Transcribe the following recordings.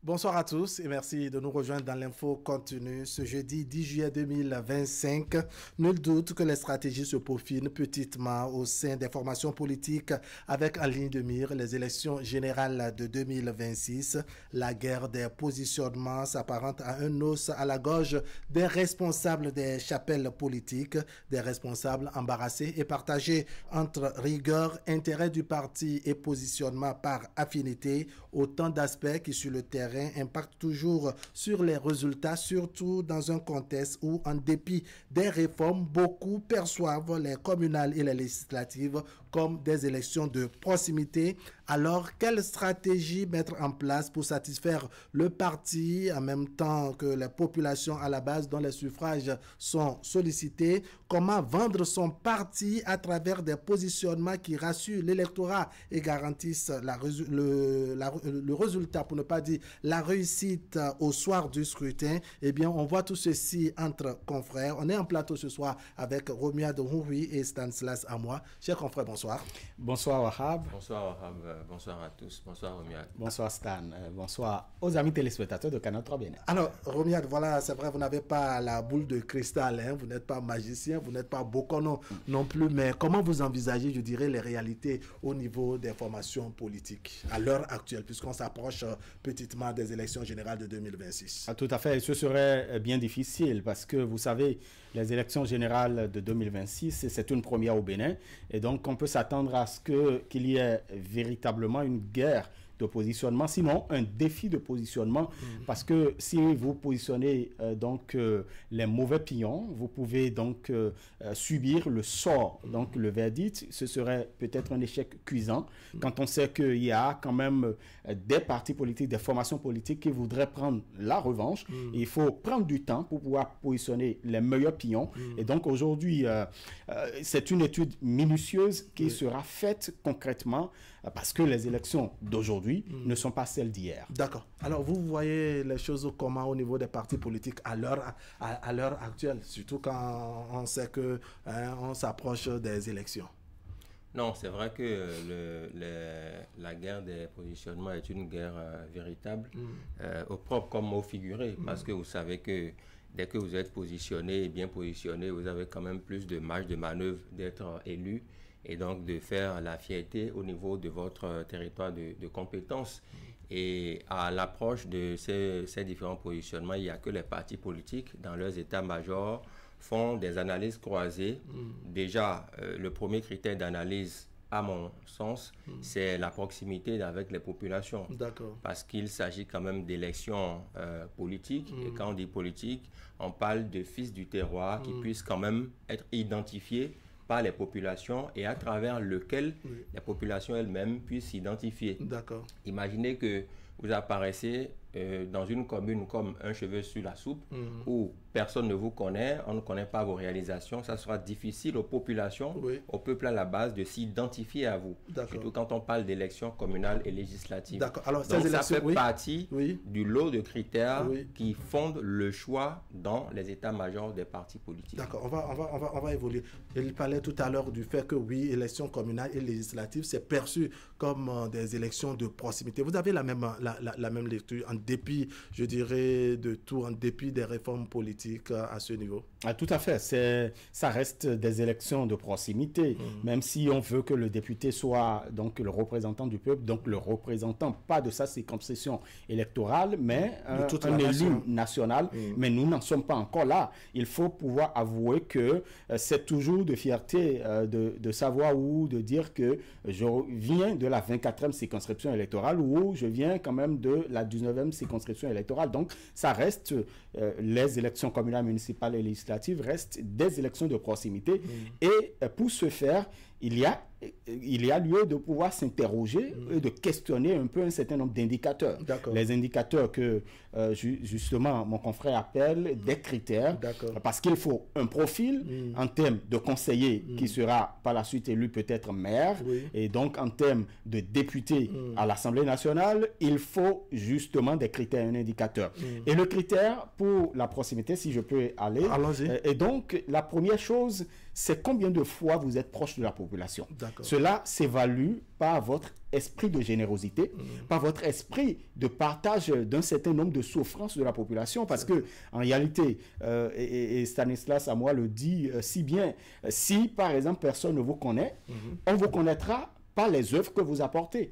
Bonsoir à tous et merci de nous rejoindre dans l'info continue ce jeudi 10 juillet 2025. Nul doute que les stratégies se peaufinent petitement au sein des formations politiques avec en ligne de mire les élections générales de 2026. La guerre des positionnements s'apparente à un os à la gorge des responsables des chapelles politiques, des responsables embarrassés et partagés entre rigueur, intérêt du parti et positionnement par affinité, autant d'aspects qui sur le terrain impacte toujours sur les résultats, surtout dans un contexte où, en dépit des réformes, beaucoup perçoivent les communales et les législatives comme des élections de proximité. Alors, quelle stratégie mettre en place pour satisfaire le parti en même temps que les populations à la base dont les suffrages sont sollicités? Comment vendre son parti à travers des positionnements qui rassurent l'électorat et garantissent le résultat, pour ne pas dire la réussite au soir du scrutin? Eh bien, on voit tout ceci entre confrères. On est en plateau ce soir avec Romuald Nhouri et Stanislas Amoa. Chers confrères, bonsoir. Bonsoir Wahab. Bonsoir Wahab, bonsoir à tous. Bonsoir Romuald. Bonsoir Stan. Bonsoir aux amis téléspectateurs de Canal 3 Bénin. Alors, Romuald, voilà, c'est vrai, vous n'avez pas la boule de cristal, hein? Vous n'êtes pas magicien, vous n'êtes pas Bokono non plus, mais comment vous envisagez, je dirais, les réalités au niveau des formations politiques à l'heure actuelle, puisqu'on s'approche petitement des élections générales de 2026? Tout à fait, ce serait bien difficile parce que vous savez, les élections générales de 2026, c'est une première au Bénin et donc on peut s'attendre à ce qu'il y ait véritablement une guerre de positionnement, sinon un défi de positionnement, parce que si vous positionnez les mauvais pions, vous pouvez donc subir le sort, donc le verdict. Ce serait peut-être un échec cuisant quand on sait qu'il y a quand même des partis politiques, des formations politiques qui voudraient prendre la revanche. Et il faut prendre du temps pour pouvoir positionner les meilleurs pions. Et donc aujourd'hui, c'est une étude minutieuse qui sera faite concrètement parce que les élections d'aujourd'hui ne sont pas celles d'hier. D'accord. Alors, vous voyez les choses comment au niveau des partis politiques à l'heure actuelle, surtout quand on sait que on s'approche des élections? Non, c'est vrai que la guerre des positionnements est une guerre véritable, au propre comme au figuré, parce que vous savez que dès que vous êtes positionné et bien positionné, vous avez quand même plus de marge de manœuvre d'être élu et donc de faire la fierté au niveau de votre territoire de compétences. Et à l'approche de ces différents positionnements, il n'y a que les partis politiques dans leurs états-majors font des analyses croisées. Déjà, le premier critère d'analyse, à mon sens, c'est la proximité avec les populations. D'accord. Parce qu'il s'agit quand même d'élections politiques. Et quand on dit politique, on parle de fils du terroir qui puissent quand même être identifiés par les populations et à travers lequel les populations elles-mêmes puissent s'identifier. D'accord. Imaginez que vous apparaissez dans une commune comme un cheveu sur la soupe où personne ne vous connaît, on ne connaît pas vos réalisations, ça sera difficile aux populations, au peuple à la base de s'identifier à vous. Surtout quand on parle d'élections communales et législatives. D'accord. Alors, donc ça fait partie du lot de critères qui fondent le choix dans les états-majors des partis politiques. D'accord, on va évoluer. Il parlait tout à l'heure du fait que oui, élections communales et législatives, c'est perçu comme des élections de proximité. Vous avez la même lecture, en dépit, je dirais, de tout, en dépit des réformes politiques à ce niveau? Tout à fait. Ça reste des élections de proximité, même si on veut que le député soit donc le représentant du peuple, donc le représentant pas de sa circonscription électorale, mais un élu national. Mais nous n'en sommes pas encore là. Il faut pouvoir avouer que c'est toujours de fierté de savoir ou de dire que je viens de la 24e circonscription électorale ou je viens quand même de la 19e circonscription électorale. Donc, ça reste, les élections communales, municipales et législatives restent des élections de proximité. Et pour ce faire, il y a lieu de pouvoir s'interroger et de questionner un peu un certain nombre d'indicateurs. Les indicateurs que, justement, mon confrère appelle des critères. Parce qu'il faut un profil en termes de conseiller qui sera par la suite élu peut-être maire. Et donc, en termes de député à l'Assemblée nationale, il faut justement des critères, un indicateur. Et le critère pour la proximité, si je peux aller, et donc, la première chose, c'est combien de fois vous êtes proche de la population. D'accord. Cela s'évalue par votre esprit de générosité, par votre esprit de partage d'un certain nombre de souffrances de la population, parce que en réalité, et Stanislas Amoah le dit si bien, si par exemple personne ne vous connaît, on vous connaîtra par les œuvres que vous apportez.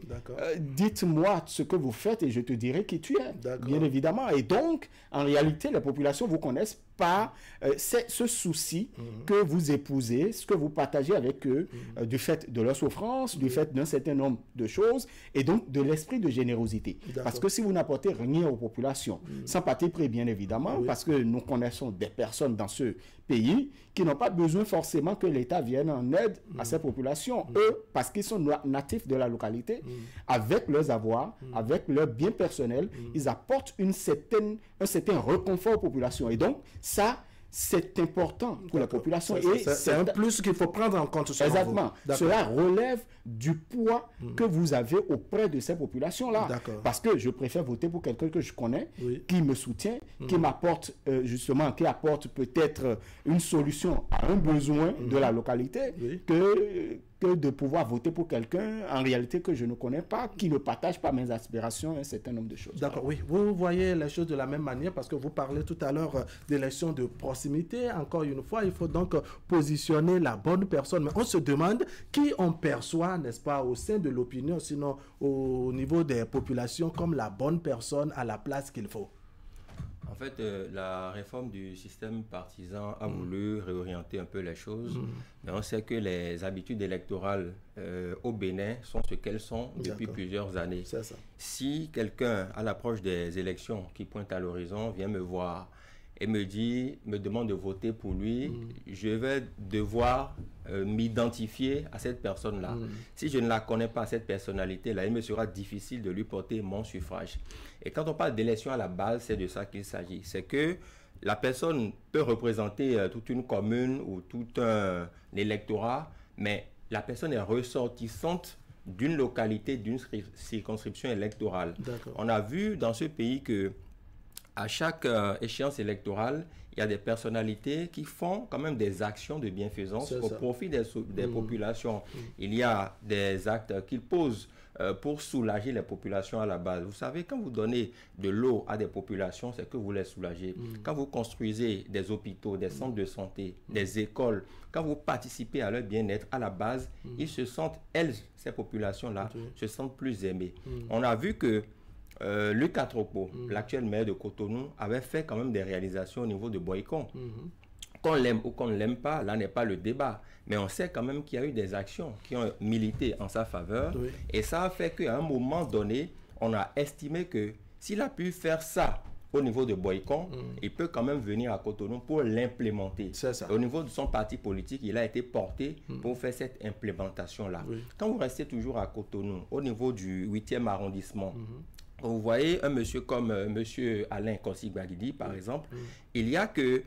Dites-moi ce que vous faites et je te dirai qui tu es, bien évidemment. Et donc, en réalité, les populations vous connaissent par ce souci que vous épousez, ce que vous partagez avec eux, du fait de leur souffrance, du fait d'un certain nombre de choses, et donc de l'esprit de générosité. Parce que si vous n'apportez rien aux populations, sans parti pris bien évidemment, parce que nous connaissons des personnes dans ce pays qui n'ont pas besoin forcément que l'État vienne en aide à ces populations. Eux, parce qu'ils sont natifs de la localité, avec leurs avoirs, avec leurs biens personnels, ils apportent un certain réconfort aux populations. Et donc, ça, c'est important pour la population. C'est un plus qu'il faut prendre en compte. Exactement. Cela relève du poids que vous avez auprès de ces populations-là. Parce que je préfère voter pour quelqu'un que je connais, qui me soutient, qui m'apporte justement, qui apporte peut-être une solution à un besoin de la localité, que de pouvoir voter pour quelqu'un, en réalité, que je ne connais pas, qui ne partage pas mes aspirations, un certain nombre de choses. D'accord, oui. Vous voyez les choses de la même manière, parce que vous parlez tout à l'heure d'élections de proximité. Encore une fois, il faut donc positionner la bonne personne. Mais on se demande qui on perçoit, n'est-ce pas, au sein de l'opinion, sinon au niveau des populations, comme la bonne personne à la place qu'il faut. En fait, la réforme du système partisan a voulu réorienter un peu les choses, mais on sait que les habitudes électorales au Bénin sont ce qu'elles sont depuis plusieurs années. C'est ça. Si quelqu'un, à l'approche des élections qui pointe à l'horizon, vient me voir et me demande de voter pour lui, je vais devoir m'identifier à cette personne-là. Si je ne la connais pas, cette personnalité-là, il me sera difficile de lui porter mon suffrage. Et quand on parle d'élection à la base, c'est de ça qu'il s'agit. C'est que la personne peut représenter toute une commune ou tout un électorat, mais la personne est ressortissante d'une localité, d'une circonscription électorale. On a vu dans ce pays que à chaque échéance électorale, il y a des personnalités qui font quand même des actions de bienfaisance au profit des populations. Il y a des actes qu'ils posent pour soulager les populations à la base. Vous savez, quand vous donnez de l'eau à des populations, c'est que vous les soulagez. Quand vous construisez des hôpitaux, des centres de santé, des écoles, quand vous participez à leur bien-être à la base, ils se sentent, ces populations-là, se sentent plus aimées. On a vu que Luc Atropo, l'actuel maire de Cotonou, avait fait quand même des réalisations au niveau de Boycon. Qu'on l'aime ou qu'on ne l'aime pas, là n'est pas le débat. Mais on sait quand même qu'il y a eu des actions qui ont milité en sa faveur. Et ça a fait qu'à un moment donné, on a estimé que s'il a pu faire ça au niveau de Boycon, il peut quand même venir à Cotonou pour l'implémenter. Au niveau de son parti politique, il a été porté pour faire cette implémentation-là. Quand vous restez toujours à Cotonou, au niveau du 8e arrondissement, vous voyez un monsieur comme monsieur Alain Kossi-Gbagidi, par exemple, il y a que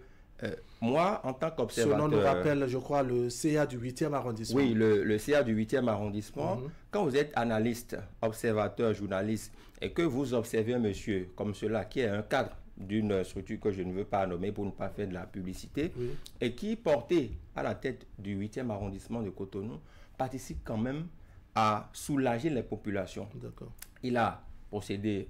moi, en tant qu'observateur... Ce nom nous rappelle, je crois, le CA du 8e arrondissement. Oui, le CA du 8e arrondissement. Quand vous êtes analyste, observateur, journaliste, et que vous observez un monsieur comme cela, qui est un cadre d'une structure que je ne veux pas nommer pour ne pas faire de la publicité, et qui, porté à la tête du 8e arrondissement de Cotonou, participe quand même à soulager les populations. Il a procédé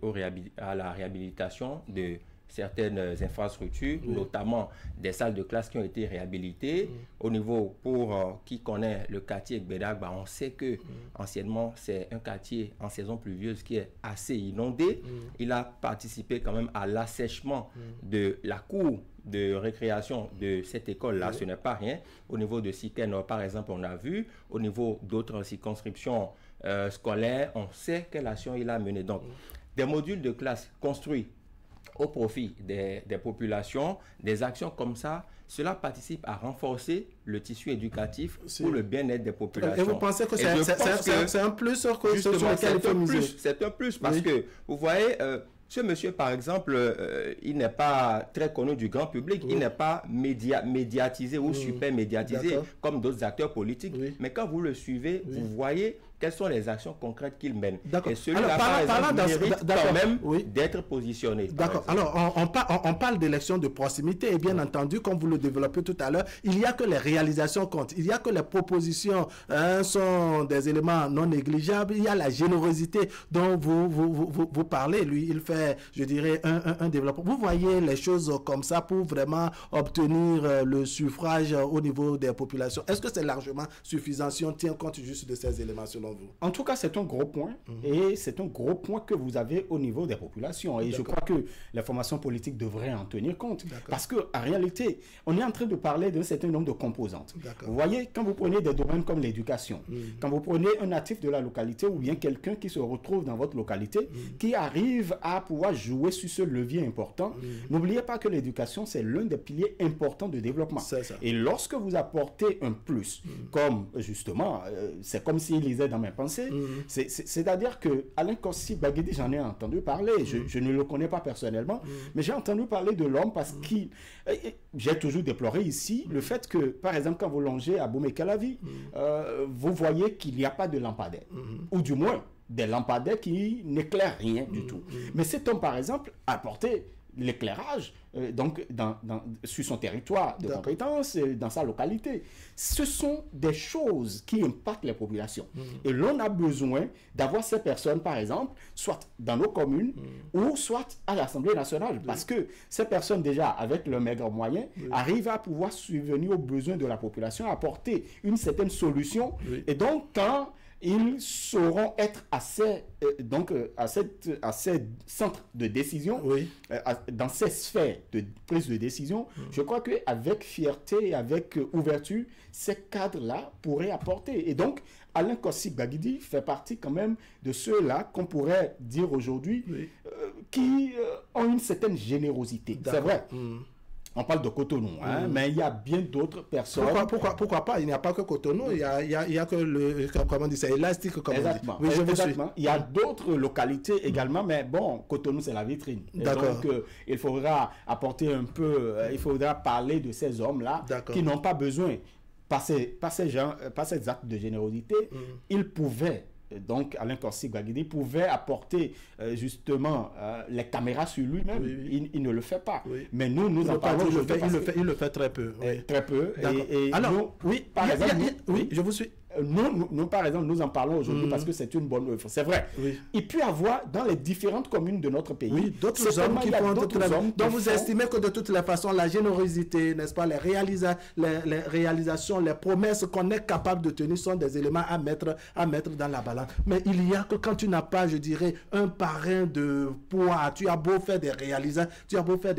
à la réhabilitation de certaines infrastructures, notamment des salles de classe qui ont été réhabilitées. Au niveau, pour qui connaît le quartier Gbedagba, on sait que anciennement, c'est un quartier en saison pluvieuse qui est assez inondé. Il a participé quand même à l'assèchement de la cour de récréation de cette école-là. Ce n'est pas rien. Au niveau de Siken, par exemple, on a vu. Au niveau d'autres circonscriptions scolaires, on sait quelle action il a menée. Donc, des modules de classe construits au profit des populations, des actions comme ça, cela participe à renforcer le tissu éducatif pour le bien-être des populations. Et vous pensez que c'est un plus sur lequel il faut miser? C'est un plus parce que, vous voyez, ce monsieur, par exemple, il n'est pas très connu du grand public, il n'est pas médiatisé ou super médiatisé comme d'autres acteurs politiques. Mais quand vous le suivez, vous voyez quelles sont les actions concrètes qu'il mène. D'accord. Et celui-là, par exemple, mérite quand même oui. d'être positionné. D'accord. Alors, on parle d'élections de proximité et bien entendu, comme vous le développez tout à l'heure, il n'y a que les réalisations comptent. Il n'y a que les propositions sont des éléments non négligeables. Il y a la générosité dont vous parlez. Lui, il fait, je dirais, un développement. Vous voyez les choses comme ça pour vraiment obtenir le suffrage au niveau des populations. Est-ce que c'est largement suffisant si on tient compte juste de ces éléments selon vous? En tout cas, c'est un gros point et c'est un gros point que vous avez au niveau des populations. Et je crois que les formations politiques devraient en tenir compte. Parce qu'en réalité, on est en train de parler d'un certain nombre de composantes. Vous voyez, quand vous prenez des domaines comme l'éducation, quand vous prenez un natif de la localité ou bien quelqu'un qui se retrouve dans votre localité, qui arrive à pouvoir jouer sur ce levier important, n'oubliez pas que l'éducation, c'est l'un des piliers importants de développement. Et lorsque vous apportez un plus, comme justement, c'est comme s'il lisait dans mes pensées, c'est-à-dire que Alain Kossi-Baguidi, j'en ai entendu parler, je ne le connais pas personnellement, mais j'ai entendu parler de l'homme parce qu'il... J'ai toujours déploré ici le fait que, par exemple, quand vous longez à Boumé-Calavi, vous voyez qu'il n'y a pas de lampadaire, ou du moins des lampadaires qui n'éclairent rien du tout. Mais cet homme, par exemple, a apporté l'éclairage sur son territoire de compétence, dans sa localité. Ce sont des choses qui impactent les populations. Et l'on a besoin d'avoir ces personnes, par exemple, soit dans nos communes ou soit à l'Assemblée nationale. Parce que ces personnes, déjà, avec leurs maigres moyens, arrivent à pouvoir subvenir aux besoins de la population, apporter une certaine solution. Et donc, quand ils sauront être à ces centres de décision, dans ces sphères de prise de décision, je crois qu'avec fierté et avec ouverture, ces cadres-là pourraient apporter. Et donc, Alain Kossi-Baguidi fait partie quand même de ceux-là qu'on pourrait dire aujourd'hui qui ont une certaine générosité. C'est vrai. On parle de Cotonou, mais il y a bien d'autres personnes. Pourquoi pas? Il n'y a pas que Cotonou, il y a que le, comment on dit, c'est élastique, comme exactement. on dit. Oui, exactement. Il y a d'autres localités également, mais bon, Cotonou, c'est la vitrine. Donc, il faudra apporter un peu, il faudra parler de ces hommes-là qui n'ont pas besoin, par ces actes de générosité, ils pouvaient. Donc, Alain Kossi-Baguidi pouvait apporter justement les caméras sur lui-même. Il ne le fait pas. Mais nous en parlons. Il le fait très peu. Très peu. Et alors, nous, par exemple, je vous suis. Nous, par exemple, nous en parlons aujourd'hui parce que c'est une bonne œuvre. C'est vrai. Il peut y avoir dans les différentes communes de notre pays d'autres hommes qui font donc vous estimez que de toutes les façons, la générosité, n'est-ce pas, les réalisations, les promesses qu'on est capable de tenir sont des éléments à mettre dans la balance. Mais il y a que quand tu n'as pas, je dirais, un parrain de poids, tu as beau faire des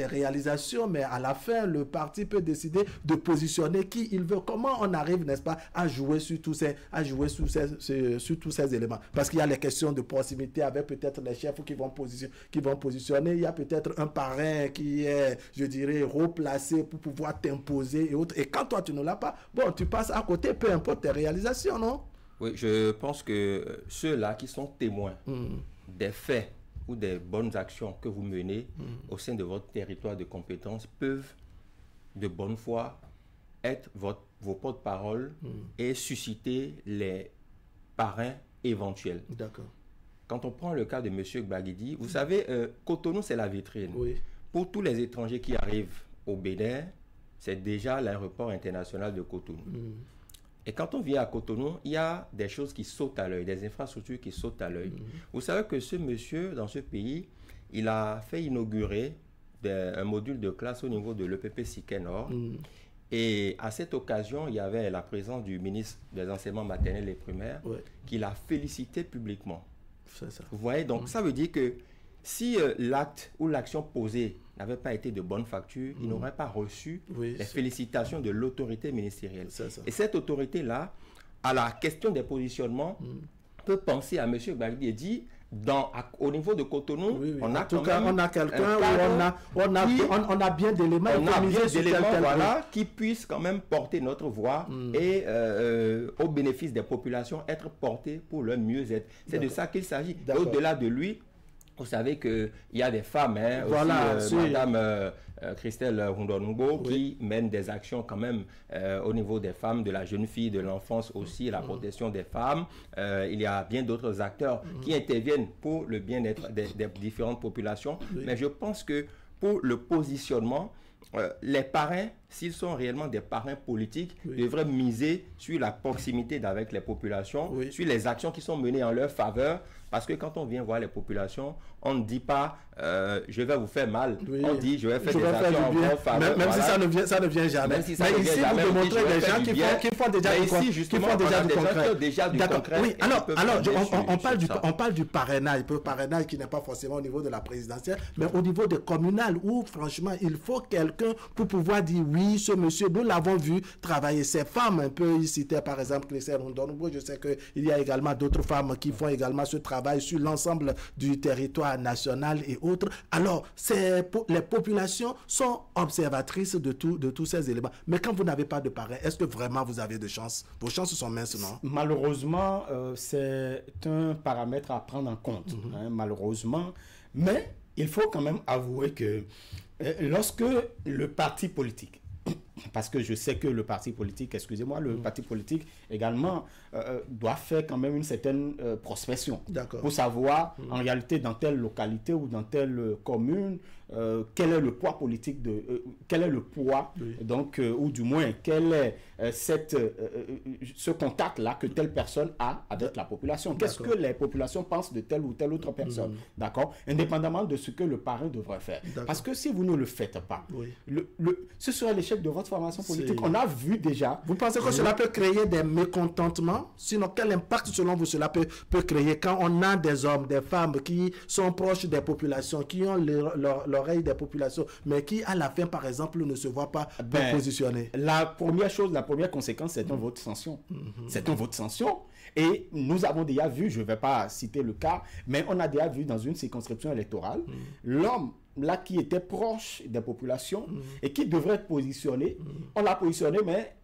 réalisations, mais à la fin, le parti peut décider de positionner qui il veut. Comment on arrive, n'est-ce pas, à jouer sur tous ces éléments, parce qu'il y a les questions de proximité avec peut-être les chefs qui vont positionner, il y a peut-être un parrain qui est, je dirais, replacé pour pouvoir t'imposer et autres, et quand toi tu ne l'as pas, bon, tu passes à côté, peu importe tes réalisations, non? Oui, je pense que ceux-là qui sont témoins des faits ou des bonnes actions que vous menez au sein de votre territoire de compétences peuvent de bonne foi être vos porte-parole et susciter les parrains éventuels. D'accord. Quand on prend le cas de M. Baguidi, vous savez, Cotonou, c'est la vitrine. Pour tous les étrangers qui arrivent au Bénin, c'est déjà l'aéroport international de Cotonou. Et quand on vient à Cotonou, il y a des choses qui sautent à l'œil, des infrastructures qui sautent à l'œil. Vous savez que ce monsieur, dans ce pays, il a fait inaugurer un module de classe au niveau de l'EPP Siquet Nord. Et à cette occasion, il y avait la présence du ministre des enseignements maternels et primaires qui l'a félicité publiquement. C'est ça. Vous voyez, donc ça veut dire que si l'acte ou l'action posée n'avait pas été de bonne facture, il n'aurait pas reçu les félicitations de l'autorité ministérielle. Et cette autorité-là, à la question des positionnements, peut penser à M. Baguidi et dire, au niveau de Cotonou, on a quelqu'un où on a bien d'éléments, qui puissent quand même porter notre voix et au bénéfice des populations, être portés pour leur mieux-être. C'est de ça qu'il s'agit. Au-delà de lui, Vous savez qu'il y a des femmes, hein, voilà, aussi, Madame Christelle Rundongo, qui mène des actions quand même au niveau des femmes, de la jeune fille, de l'enfance aussi, la protection des femmes. Il y a bien d'autres acteurs qui interviennent pour le bien-être des différentes populations. Mais je pense que pour le positionnement, les parrains, s'ils sont réellement des parrains politiques, devraient miser sur la proximité avec les populations, sur les actions qui sont menées en leur faveur. Parce que quand on vient voir les populations, on ne dit pas je vais vous faire mal. On dit je vais faire des actions en votre faveur. Même si ça ne vient jamais. Si mais ici, vous démontrez des gens qui font déjà du concret. Oui, alors on parle du parrainage. Le parrainage qui n'est pas forcément au niveau de la présidentielle, mais au niveau des communales où franchement, il faut quelqu'un pour pouvoir dire oui, ce monsieur, nous l'avons vu travailler. Ces femmes, un peu, il citait par exemple Christelle Rundongo, je sais qu'il y a également d'autres femmes qui font également ce travail sur l'ensemble du territoire national et autres. Alors, les populations sont observatrices de tous ces éléments. Mais quand vous n'avez pas de parrain, est-ce que vraiment vous avez de chance? Vos chances sont minces, non? Malheureusement, c'est un paramètre à prendre en compte, malheureusement. Mais il faut quand même avouer que lorsque le parti politique, parce que je sais que le parti politique, excusez-moi, le parti politique également doit faire quand même une certaine prospection pour savoir en réalité dans telle localité ou dans telle commune quel est le poids politique quel est le poids donc ou du moins quel est ce contact là que telle personne a avec la population. Qu'est-ce que les populations pensent de telle ou telle autre personne, d'accord, indépendamment de ce que le parrain devrait faire. Parce que si vous ne le faites pas, ce sera l'échec de votre formation politique. On a vu déjà. Vous pensez que cela peut créer des mécontentements? Sinon, quel impact selon vous cela peut créer quand on a des hommes, des femmes qui sont proches des populations, qui ont l'oreille des populations, mais qui à la fin, par exemple, ne se voient pas positionner? La première conséquence, c'est un vote de sanction. C'est un vote de sanction. Et nous avons déjà vu, je ne vais pas citer le cas, mais on a déjà vu dans une circonscription électorale, l'homme là qui était proche des populations et qui devrait être positionné, on l'a positionné, mais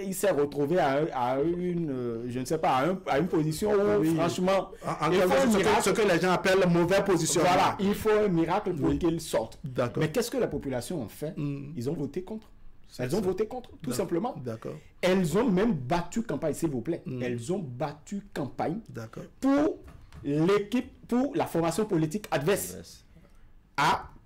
il s'est retrouvé à une, je ne sais pas, à une position où, franchement, il faut ce que les gens appellent mauvais positionnement. Voilà, il faut un miracle pour qu'il sorte. Mais qu'est-ce que la population ont fait? Ils ont voté contre. Elles ont voté contre, tout simplement. Elles ont même battu campagne, s'il vous plaît. Elles ont battu campagne pour l'équipe, pour la formation politique adverse.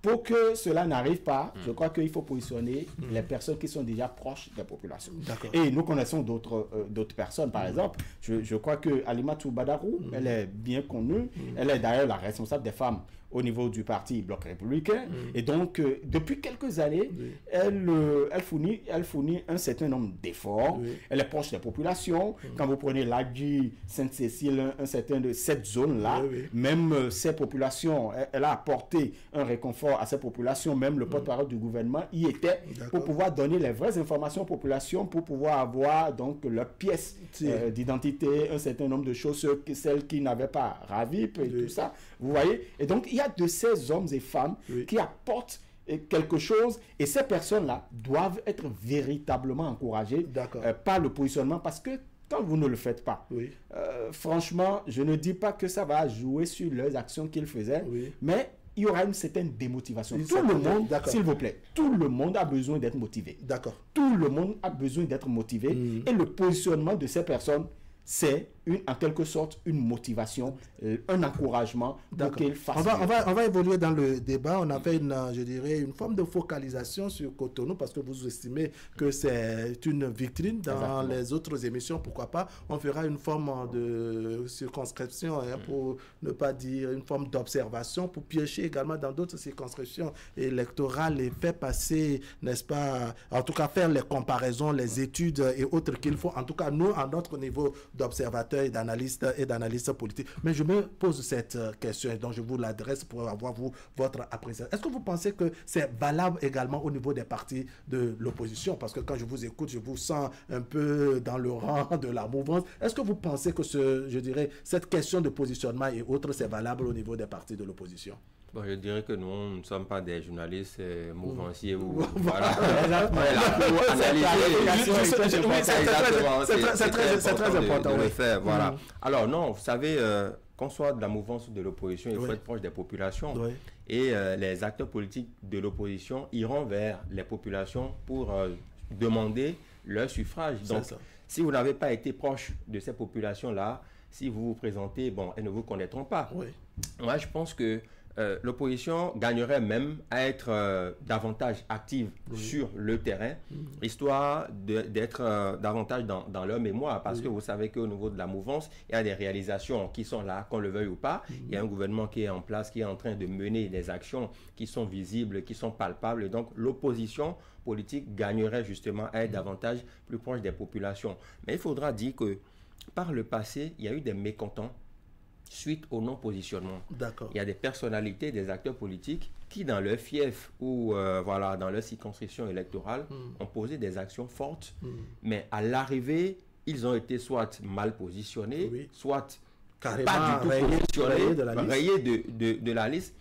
Pour que cela n'arrive pas, je crois qu'il faut positionner les personnes qui sont déjà proches des populations. Et nous connaissons d'autres personnes, par exemple. Je crois que Alimatou Badarou, elle est bien connue. Elle est d'ailleurs la responsable des femmes au niveau du parti Bloc républicain. Et donc, depuis quelques années, elle fournit un certain nombre d'efforts. Elle est proche des populations. Quand vous prenez l'Agui, Sainte-Cécile, un certain de cette zone-là, même ces populations, elle a apporté un réconfort à ces populations. Même le porte-parole du gouvernement y était pour pouvoir donner les vraies informations aux populations, pour pouvoir avoir donc leur pièce d'identité, un certain nombre de choses, celles qui n'avaient pas RAVIP et tout ça. Vous voyez? Et donc, il y a de ces hommes et femmes qui apportent quelque chose, et ces personnes-là doivent être véritablement encouragées par le positionnement, parce que quand vous ne le faites pas, franchement, je ne dis pas que ça va jouer sur les actions qu'ils faisaient, mais il y aura une certaine démotivation. Tout le monde, s'il vous plaît, tout le monde a besoin d'être motivé. Tout le monde a besoin d'être motivé, et le positionnement de ces personnes, c'est en quelque sorte une motivation, un encouragement pour qu'ils fassent. On va évoluer dans le débat. On a fait une forme de focalisation sur Cotonou parce que vous estimez que c'est une vitrine dans les autres émissions. Pourquoi pas? On fera une forme de circonscription, pour ne pas dire une forme d'observation, pour piocher également dans d'autres circonscriptions électorales et faire passer, n'est-ce pas, en tout cas faire les comparaisons, les études et autres qu'il faut, en tout cas nous, à notre niveau d'observateurs et d'analystes politiques. Mais je me pose cette question et donc je vous l'adresse pour avoir votre appréciation. Est-ce que vous pensez que c'est valable également au niveau des partis de l'opposition? Parce que quand je vous écoute, je vous sens un peu dans le rang de la mouvance. Est-ce que vous pensez que cette question de positionnement et autres, c'est valable au niveau des partis de l'opposition? Bon, je dirais que nous ne sommes pas des journalistes mouvanciers ou voilà. C'est très important. Voilà. Alors non, vous savez, qu'on soit de la mouvance ou de l'opposition, il faut être proche des populations. Et les acteurs politiques de l'opposition iront vers les populations pour demander leur suffrage. Donc, si vous n'avez pas été proche de ces populations-là, si vous vous présentez, bon, elles ne vous connaîtront pas. Moi, je pense que l'opposition gagnerait même à être davantage active sur le terrain, histoire d'être davantage dans leur mémoire, parce que vous savez qu'au niveau de la mouvance, il y a des réalisations qui sont là, qu'on le veuille ou pas. Il y a un gouvernement qui est en place, qui est en train de mener des actions qui sont visibles, qui sont palpables. Et donc, l'opposition politique gagnerait justement à être davantage plus proche des populations. Mais il faudra dire que par le passé, il y a eu des mécontents suite au non-positionnement. Il y a des personnalités, des acteurs politiques qui, dans leur fief ou voilà, dans leur circonscription électorale, ont posé des actions fortes, mais à l'arrivée, ils ont été soit mal positionnés, soit carrément pas du tout positionnés, rayés de la liste,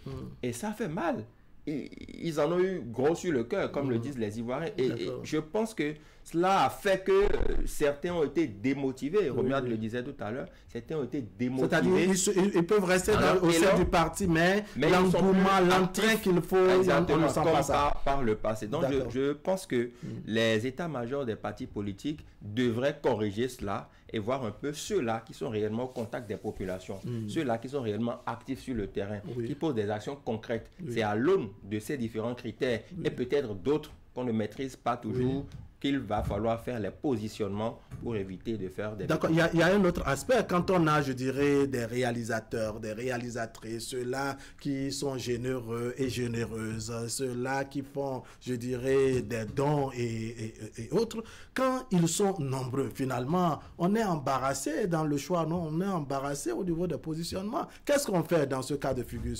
et ça fait mal. Ils en ont eu gros sur le cœur, comme le disent les Ivoiriens, et je pense que cela a fait que certains ont été démotivés. Romuald le disait tout à l'heure, certains ont été démotivés. C'est-à-dire ils peuvent rester au sein du parti, mais l'engouement, l'entrain qu'il faut, on ne sent pas ça. Par le passé. Donc je pense que les états-majors des partis politiques devraient corriger cela et voir un peu ceux-là qui sont réellement au contact des populations, ceux-là qui sont réellement actifs sur le terrain, qui posent des actions concrètes. C'est à l'aune de ces différents critères et peut-être d'autres qu'on ne maîtrise pas toujours, qu'il va falloir faire les positionnements pour éviter de faire des... D'accord, il y a un autre aspect. Quand on a, je dirais, des réalisateurs, des réalisatrices, ceux-là qui sont généreux et généreuses, ceux-là qui font, je dirais, des dons et autres, quand ils sont nombreux, finalement, on est embarrassé dans le choix, non? On est embarrassé au niveau des positionnements. Qu'est-ce qu'on fait dans ce cas de figure?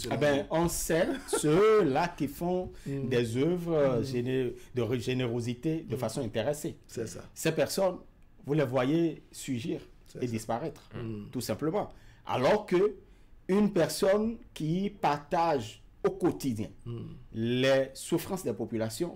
On sait ceux-là qui font des œuvres de générosité de façon intéressés. C'est ça. Ces personnes, vous les voyez surgir et disparaître, tout simplement. Alors que une personne qui partage au quotidien les souffrances des populations,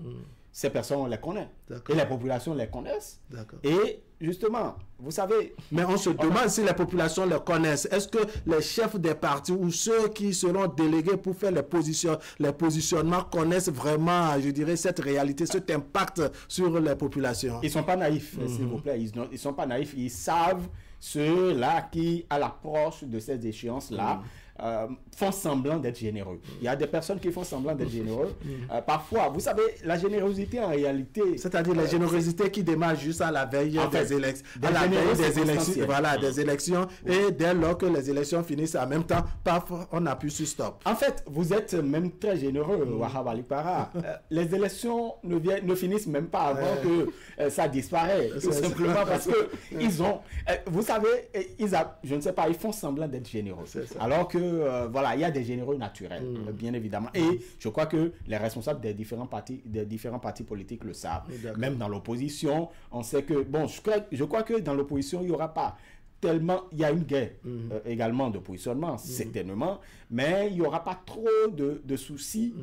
ces personnes, on les connaît. Et les populations les connaissent. Et justement, vous savez... Mais on se demande si les populations les connaissent. Est-ce que les chefs des partis ou ceux qui seront délégués pour faire les positionnements connaissent vraiment, je dirais, cette réalité, cet impact sur les populations? Ils ne sont pas naïfs, s'il vous plaît. Ils ne sont pas naïfs. Ils savent ceux-là qui, à l'approche de ces échéances-là, font semblant d'être généreux. Il y a des personnes qui font semblant d'être généreux. Parfois, vous savez, la générosité en réalité... C'est-à-dire la générosité qui démarre juste à la veille des élections. Des élections. Et dès lors que les élections finissent en même temps, paf, on appuie sur stop. En fait, vous êtes même très généreux, Wahab Alipara. Les élections ne finissent même pas avant que ça disparaît. Tout simplement parce que ils ont... vous savez, je ne sais pas, ils font semblant d'être généreux. Alors que voilà, il y a des généreux naturels, bien évidemment. Et je crois que les responsables des différents partis politiques le savent. Même dans l'opposition, on sait que, bon, je crois que dans l'opposition, il n'y aura pas tellement, il y a une guerre également de positionnement, certainement, mais il n'y aura pas trop de soucis,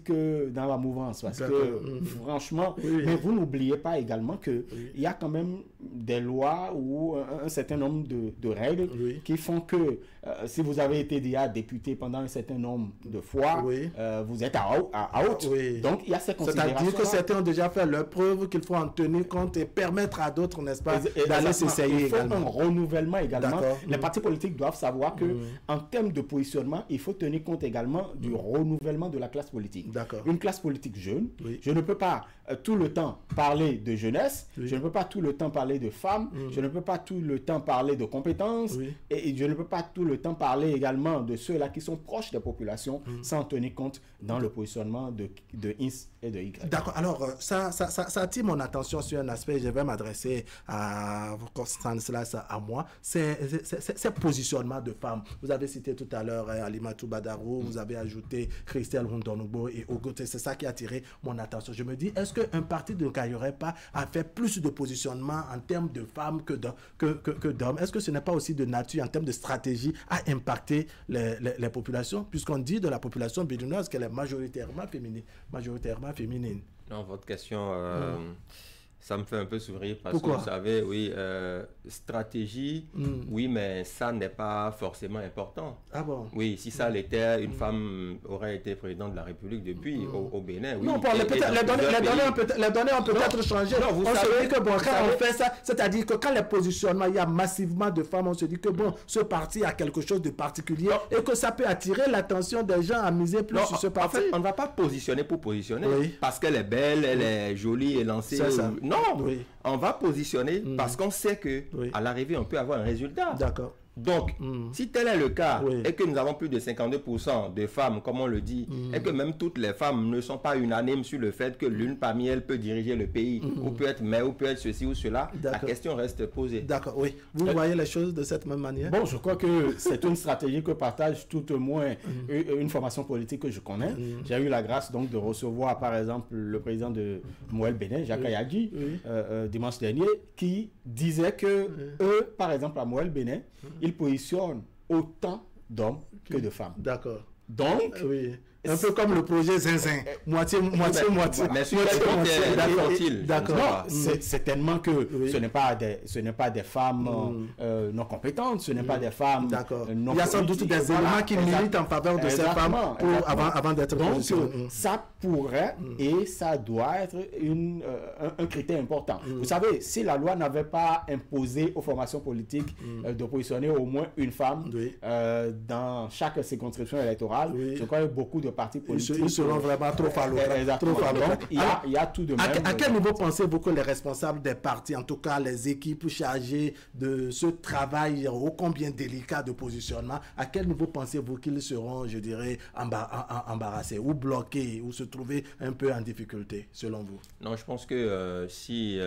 que dans la mouvance, parce que franchement, mais vous n'oubliez pas également que il y a quand même des lois ou un certain nombre de règles qui font que si vous avez été déjà député pendant un certain nombre de fois, vous êtes à haute. Donc il y a ces considérations. C'est-à-dire que certains ont déjà fait leur preuve, qu'il faut en tenir compte et permettre à d'autres, n'est-ce pas, d'aller s'essayer. Il faut un renouvellement également. Les partis politiques doivent savoir que en termes de positionnement, il faut tenir compte également du renouvellement de la classe politique. Une classe politique jeune, je ne peux pas tout le temps parler de jeunesse, je ne peux pas tout le temps parler de femmes, je ne peux pas tout le temps parler de compétences, et je ne peux pas tout le temps parler également de ceux-là qui sont proches des populations sans tenir compte dans le positionnement de X et de Y. D'accord. Alors, ça attire mon attention sur un aspect, je vais m'adresser à Stanislas, à moi, c'est positionnement de femmes. Vous avez cité tout à l'heure Alimatou Badarou, vous avez ajouté Christelle Rondonogbo et Ogote, c'est ça qui a attiré mon attention. Je me dis, est-ce qu'un parti ne gagnerait pas à faire plus de positionnement en termes de femmes que d'hommes? Est-ce que ce n'est pas aussi de nature, en termes de stratégie, à impacter les populations, puisqu'on dit de la population béninoise qu'elle est majoritairement féminine. Non, votre question Ça me fait un peu sourire parce Pourquoi? que vous savez, oui, stratégie, oui, mais ça n'est pas forcément important. Ah bon? Oui, si ça l'était, une femme aurait été présidente de la République depuis au Bénin. Oui. Non, bon, les données ont peut-être changé. Non, vous on savez, se dit que bon, quand on fait ça, c'est-à-dire que quand les positionnements, il y a massivement de femmes, on se dit que bon, ce parti a quelque chose de particulier et que ça peut attirer l'attention des gens à miser plus sur ce parti. En fait, on ne va pas positionner pour positionner parce qu'elle est belle, elle est jolie et lancée. C'est ça. Non, on va positionner parce qu'on sait que à l'arrivée, on peut avoir un résultat. D'accord. Donc, si tel est le cas, et que nous avons plus de 52% de femmes, comme on le dit, et que même toutes les femmes ne sont pas unanimes sur le fait que l'une parmi elles peut diriger le pays, ou peut être maire, ou peut être ceci ou cela, la question reste posée. D'accord, oui. Vous voyez les choses de cette même manière? Bon, je crois que c'est une stratégie que partage tout au moins une formation politique que je connais. J'ai eu la grâce donc de recevoir, par exemple, le président de Moël Bénin, Jacques Ayadji, dimanche dernier, qui disait que eux, par exemple, à Moël Bénin, ils positionnent autant d'hommes que de femmes. D'accord. Donc, un peu comme le projet Zinzin, moitié. Mais sur quel compte est-il? D'accord. Non, c'est tellement que ce n'est pas des femmes non compétentes, ce n'est pas des femmes non. Il y a sans doute des éléments qui militent en faveur de ces femmes avant d'être positionnées. Donc, ça pourrait et ça doit être un critère important. Vous savez, si la loi n'avait pas imposé aux formations politiques de positionner au moins une femme dans chaque circonscription électorale, je crois que beaucoup de partis politiques... Ils seront vraiment trop fallots. Il y a tout de même... À quel niveau pensez-vous que les responsables des partis, en tout cas les équipes chargées de ce travail ô combien délicat de positionnement, à quel niveau pensez-vous qu'ils seront, je dirais, embarrassés ou bloqués ou se trouver un peu en difficulté, selon vous? Non, je pense que si...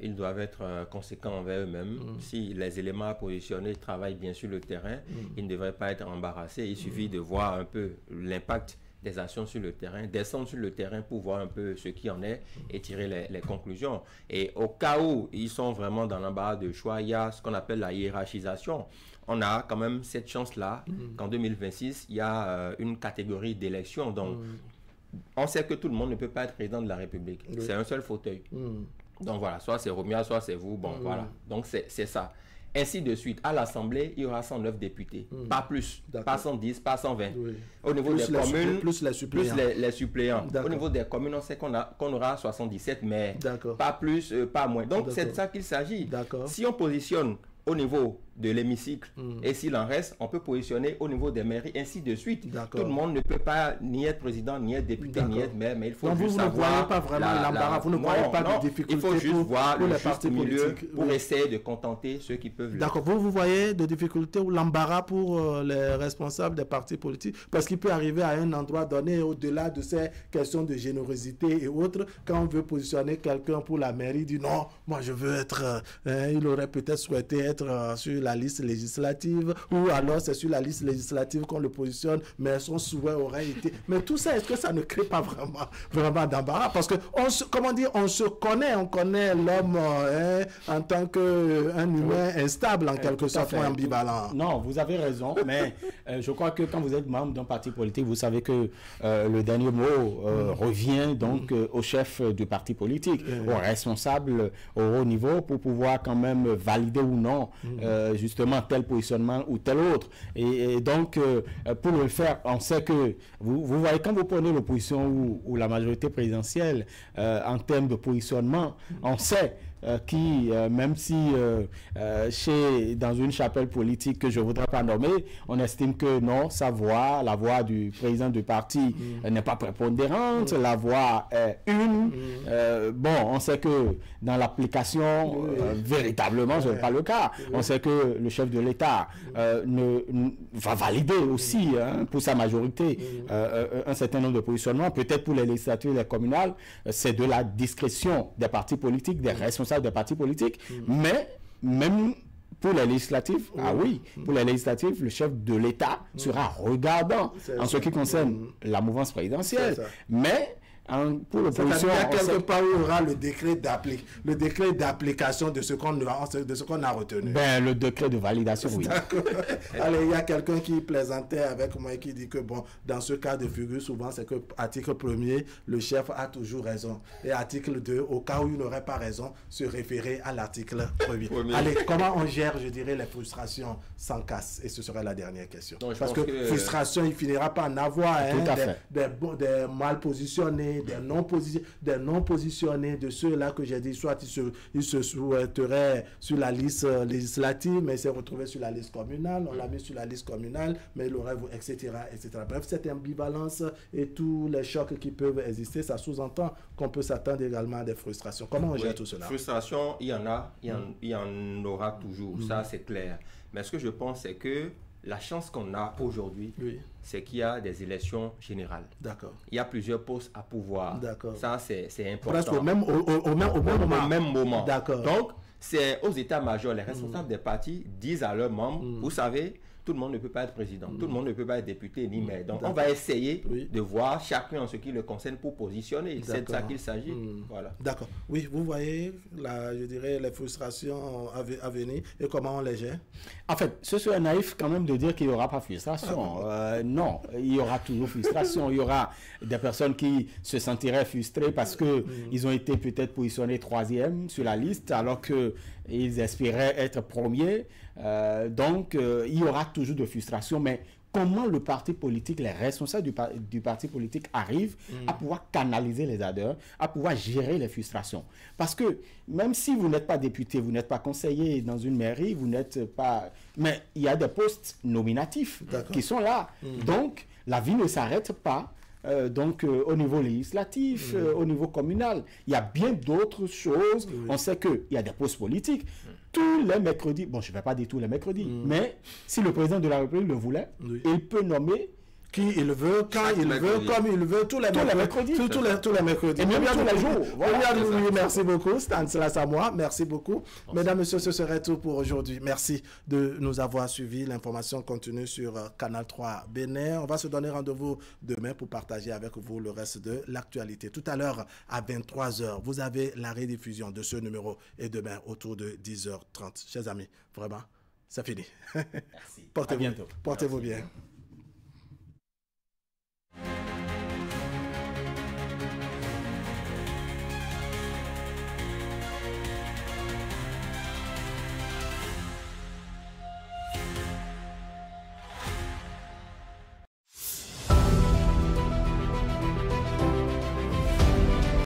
ils doivent être conséquents envers eux-mêmes. Si les éléments à positionner travaillent bien sur le terrain, ils ne devraient pas être embarrassés. Il suffit de voir un peu l'impact des actions sur le terrain, descendre sur le terrain pour voir un peu ce qui en est et tirer les conclusions. Et au cas où ils sont vraiment dans l'embarras de choix, il y a ce qu'on appelle la hiérarchisation. On a quand même cette chance-là qu'en 2026, il y a une catégorie d'élections. Donc, on sait que tout le monde ne peut pas être président de la République. C'est un seul fauteuil. Donc voilà, soit c'est Romia, soit c'est vous, bon voilà. Donc c'est ça. Ainsi de suite. À l'Assemblée, il y aura 109 députés, pas plus, pas 110, pas 120. Au niveau des communes, plus les suppléants. Au niveau des communes, on sait qu'on aura 77, mais pas plus, pas moins. Donc c'est de ça qu'il s'agit. Si on positionne au niveau de l'hémicycle et s'il en reste, on peut positionner au niveau des mairies, ainsi de suite. Tout le monde ne peut pas ni être président, ni être député, ni être maire, mais il faut juste savoir... Vous ne voyez pas vraiment l'embarras, vous ne voyez pas de difficultés. Il faut juste voir le juste milieu pour essayer essayer de contenter ceux qui peuvent... D'accord, vous voyez de difficultés ou l'embarras pour les responsables des partis politiques, parce qu'il peut arriver à un endroit donné, au-delà de ces questions de générosité et autres, quand on veut positionner quelqu'un pour la mairie, il dit non, moi je veux être... il aurait peut-être souhaité être sur la liste législative, ou alors c'est sur la liste législative qu'on le positionne, mais son souhait aurait été... Mais tout ça, est-ce que ça ne crée pas vraiment d'embarras? Parce que, on on connaît l'homme en tant qu'un humain instable, en quelque sorte, ou ambivalent. Non, vous avez raison, mais je crois que quand vous êtes membre d'un parti politique, vous savez que le dernier mot revient donc au chef du parti politique, au responsable au haut niveau, pour pouvoir quand même valider ou non justement tel positionnement ou tel autre. Et donc, pour le faire, on sait que, vous voyez, quand vous prenez l'opposition ou la majorité présidentielle, en termes de positionnement, on sait qui, même si dans une chapelle politique que je ne voudrais pas nommer, on estime que non, sa voix, la voix du président du parti n'est pas prépondérante, la voix est une. Bon, on sait que dans l'application, véritablement, ce n'est pas le cas. On sait que le chef de l'État va valider aussi pour sa majorité un certain nombre de positionnements. Peut-être pour les législatives et les communales, c'est de la discrétion des partis politiques, des responsables des partis politiques, mais même pour les législatives, pour les législatives, le chef de l'État sera regardant en ce qui concerne la mouvance présidentielle. Mais Pour l'opposition, il y a quelque part où il y aura le décret d'application de ce qu'on a retenu. Ben, le décret de validation, oui. Allez, il y a quelqu'un qui plaisantait avec moi et qui dit que, bon, dans ce cas de figure, souvent, c'est que article 1er, le chef a toujours raison. Et article 2, au cas où il n'aurait pas raison, se référer à l'article 1er. Allez, comment on gère, je dirais, les frustrations sans casse? Et ce serait la dernière question. Donc, parce que frustration, il finira par en avoir, des mal positionnés, des non positionnés, de ceux-là que j'ai dit, soit ils se souhaiteraient sur la liste législative, mais ils s'est retrouvé sur la liste communale, on l'a mis sur la liste communale, mais il aurait, etc., etc. Bref, cette ambivalence et tous les chocs qui peuvent exister, ça sous-entend qu'on peut s'attendre également à des frustrations. Comment on gère tout cela? Frustration, il y en a, il y en aura toujours, ça c'est clair. Mais ce que je pense, c'est que la chance qu'on a aujourd'hui, c'est qu'il y a des élections générales. D'accord. Il y a plusieurs postes à pouvoir. D'accord. Ça, c'est important. Presque au même moment. D'accord. Donc, c'est aux états-majors, les responsables des partis disent à leurs membres, vous savez, tout le monde ne peut pas être président, tout le monde ne peut pas être député ni maire. Donc, on va essayer de voir chacun en ce qui le concerne pour positionner. C'est de ça qu'il s'agit. Voilà. D'accord. Oui, vous voyez, je dirais, les frustrations à venir et comment on les gère? En fait, ce serait naïf quand même de dire qu'il n'y aura pas frustration. Non, il y aura toujours frustration. Il y aura des personnes qui se sentiraient frustrées parce qu'ils ont été peut-être positionnés 3e sur la liste alors qu'ils espéraient être premiers. Donc, il y aura toujours de frustration, mais comment le parti politique, les responsables du parti politique arrivent à pouvoir canaliser les ardeurs, à pouvoir gérer les frustrations. Parce que même si vous n'êtes pas député, vous n'êtes pas conseiller dans une mairie, vous n'êtes pas... Mais il y a des postes nominatifs qui sont là. Donc, la vie ne s'arrête pas. Au niveau législatif, au niveau communal, il y a bien d'autres choses. On sait qu'il y a des postes politiques. Tous les mercredis, bon, je ne vais pas dire tous les mercredis, mais si le président de la République le voulait, il peut nommer qui il veut, quand il veut, comme il veut, tous les mercredis. Tous les mercredis. Et même tous les jours. Voilà, merci beaucoup, Stanislas Samoa. Merci beaucoup. Mesdames, Messieurs, ce serait tout pour aujourd'hui. Merci de nous avoir suivis. L'information continue sur Canal 3 Bénin. On va se donner rendez-vous demain pour partager avec vous le reste de l'actualité. Tout à l'heure, à 23h, vous avez la rediffusion de ce numéro et demain autour de 10h30. Chers amis, vraiment, c'est fini. Merci. Portez-vous bien.